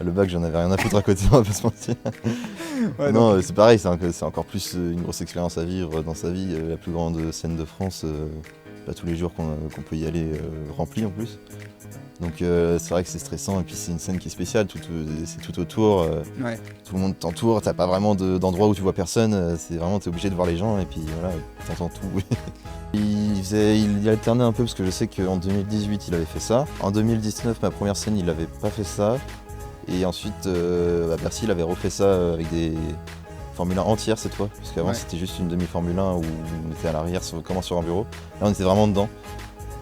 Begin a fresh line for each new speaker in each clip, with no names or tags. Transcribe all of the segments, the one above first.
Le bac, j'en avais rien à foutre à côté, on va pas se mentir.
Ouais,
Non,
donc,
c'est pareil, c'est encore plus une grosse expérience à vivre dans sa vie. La plus grande scène de France, pas tous les jours qu'on peut y aller rempli en plus. Donc c'est vrai que c'est stressant et puis c'est une scène qui est spéciale, c'est tout autour,
ouais.
tout le monde t'entoure, t'as pas vraiment d'endroit où tu vois personne, c'est vraiment t'es obligé de voir les gens et puis voilà, t'entends tout. Il alternait un peu parce que je sais qu'en 2018 il avait fait ça. En 2019 ma première scène il avait pas fait ça. Et ensuite à Bercy il avait refait ça avec des Formule 1 entières cette fois, parce qu'avant
Ouais.
c'était juste une demi-Formule 1 où on était à l'arrière comme sur un bureau. Là on était vraiment dedans.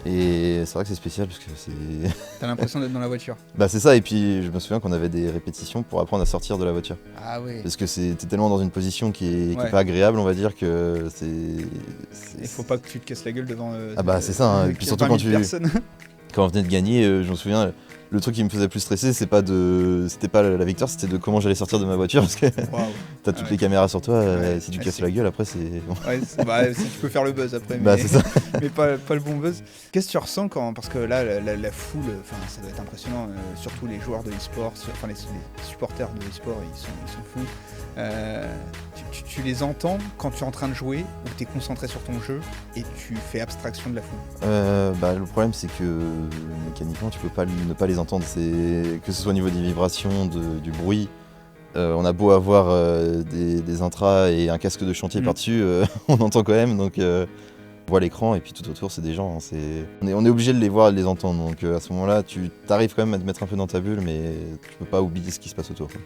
Et c'est vrai que c'est spécial parce que c'est.
T'as l'impression d'être dans la voiture.
Bah c'est ça, et puis je me souviens qu'on avait des répétitions pour apprendre à sortir de la voiture.
Ah ouais.
Parce que t'es tellement dans une position qui est
Ouais.
pas agréable, on va dire, que c'est.
Il faut pas que tu te casses la gueule devant
Ah bah c'est ça, hein. Et puis surtout
20 000 personnes.
quand on venait de gagner, je me souviens, le truc qui me faisait plus stresser, c'était pas la victoire, c'était de comment j'allais sortir de ma voiture, parce que
Waouh.
t'as toutes
Ouais.
les caméras sur toi,
Ouais.
si tu
Ouais,
casses
c'est-
la gueule, après c'est.
Ouais, bah, si tu peux faire le buzz après,
Bah
mais,
c'est ça.
mais pas le bon buzz. Qu'est-ce que tu ressens quand, parce que là, la foule, ça doit être impressionnant, surtout les joueurs de e-sport, enfin les supporters de e-sport, ils sont fous. Tu les entends quand tu es en train de jouer ou tu es concentré sur ton jeu et tu fais abstraction de la foule.
Bah, le problème c'est que mécaniquement tu peux pas ne pas les entendre, que ce soit au niveau des vibrations, du bruit. On a beau avoir des intras et un casque de chantier par-dessus, on entend quand même, donc on voit l'écran et puis tout autour c'est des gens, hein, on est obligé de les voir et de les entendre, donc à ce moment-là tu t'arrives quand même à te mettre un peu dans ta bulle, mais tu peux pas oublier ce qui se passe autour, quoi.